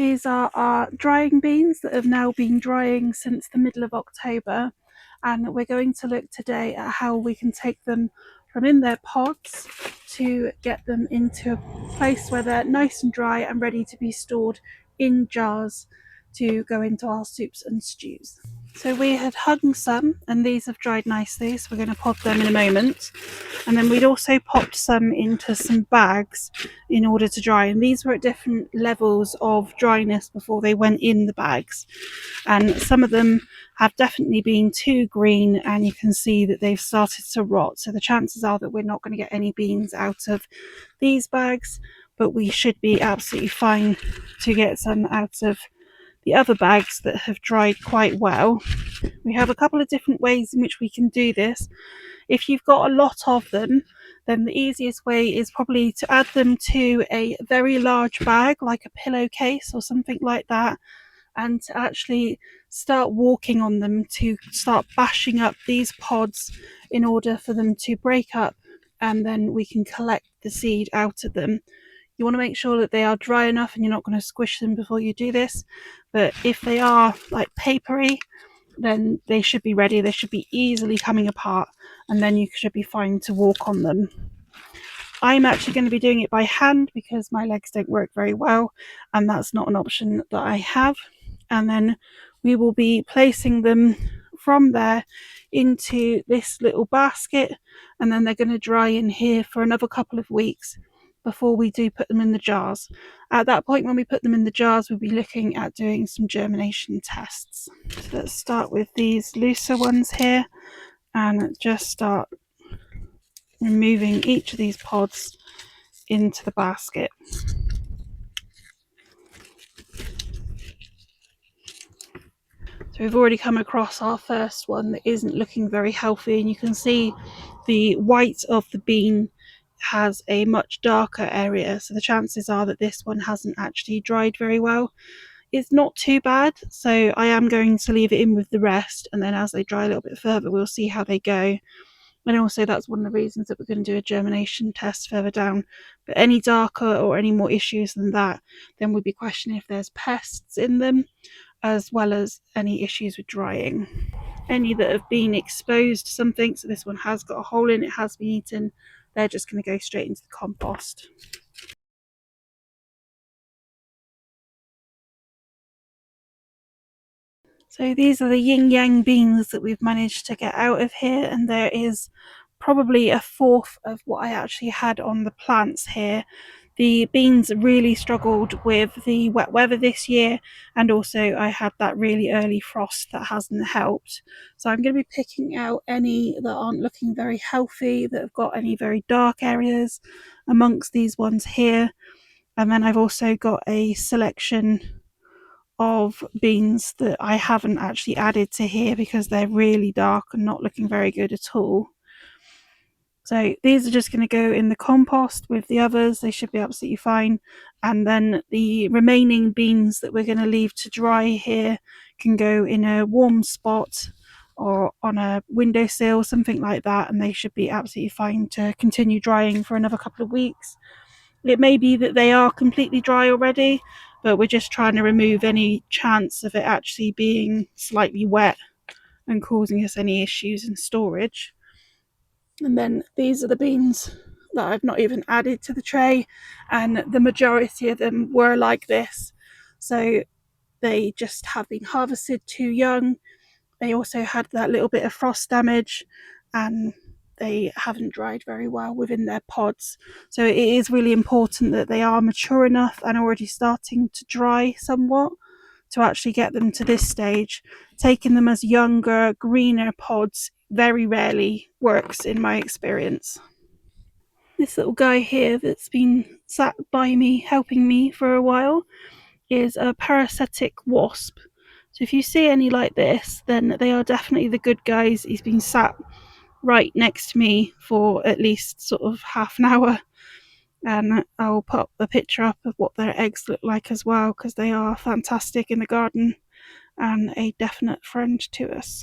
these are our drying beans that have now been drying since the middle of October, and we're going to look today at how we can take them from in their pods to get them into a place where they're nice and dry and ready to be stored in jars to go into our soups and stews. So we had hung some, and these have dried nicely, so we're going to pod them in a moment. And then we'd also popped some into some bags in order to dry, and these were at different levels of dryness before they went in the bags. And some of them have definitely been too green, and you can see that they've started to rot. So the chances are that we're not going to get any beans out of these bags, but we should be absolutely fine to get some out of the other bags that have dried quite well. We have a couple of different ways in which we can do this. If you've got a lot of them, then the easiest way is probably to add them to a very large bag, like a pillowcase or something like that, and to actually start walking on them, to start bashing up these pods in order for them to break up, and then we can collect the seed out of them. You want to make sure that they are dry enough and you're not going to squish them before you do this, but if they are like papery, then they should be ready. They should be easily coming apart, and then you should be fine to walk on them. I'm actually going to be doing it by hand because my legs don't work very well, and that's not an option that I have. And then we will be placing them from there into this little basket, and then they're going to dry in here for another couple of weeks before we do put them in the jars. At that point, when we put them in the jars, we'll be looking at doing some germination tests. So let's start with these looser ones here and just start removing each of these pods into the basket. So we've already come across our first one that isn't looking very healthy, and you can see the white of the bean has a much darker area, so the chances are that this one hasn't actually dried very well. It's not too bad, so I am going to leave it in with the rest, and then as they dry a little bit further we'll see how they go. And also that's one of the reasons that we're going to do a germination test further down. But any darker or any more issues than that, then we'd be questioning if there's pests in them, as well as any issues with drying. Any that have been exposed to something, so this one has got a hole in it, has been eaten, they're just going to go straight into the compost. So these are the yin yang beans that we've managed to get out of here, and there is probably a fourth of what I actually had on the plants here. The beans really struggled with the wet weather this year, and also I had that really early frost that hasn't helped. So I'm going to be picking out any that aren't looking very healthy, that have got any very dark areas amongst these ones here. And then I've also got a selection of beans that I haven't actually added to here because they're really dark and not looking very good at all. So these are just going to go in the compost with the others. They should be absolutely fine. And then the remaining beans that we're going to leave to dry here can go in a warm spot or on a windowsill, something like that, and they should be absolutely fine to continue drying for another couple of weeks. It may be that they are completely dry already, but we're just trying to remove any chance of it actually being slightly wet and causing us any issues in storage. And then these are the beans that I've not even added to the tray, and the majority of them were like this. So they just have been harvested too young. They also had that little bit of frost damage, and they haven't dried very well within their pods. So it is really important that they are mature enough and already starting to dry somewhat to actually get them to this stage. Taking them as younger, greener pods very rarely works in my experience. This little guy here that's been sat by me, helping me for a while, is a parasitic wasp. So if you see any like this, then they are definitely the good guys. He's been sat right next to me for at least sort of half an hour, and I'll put a picture up of what their eggs look like as well, because they are fantastic in the garden and a definite friend to us.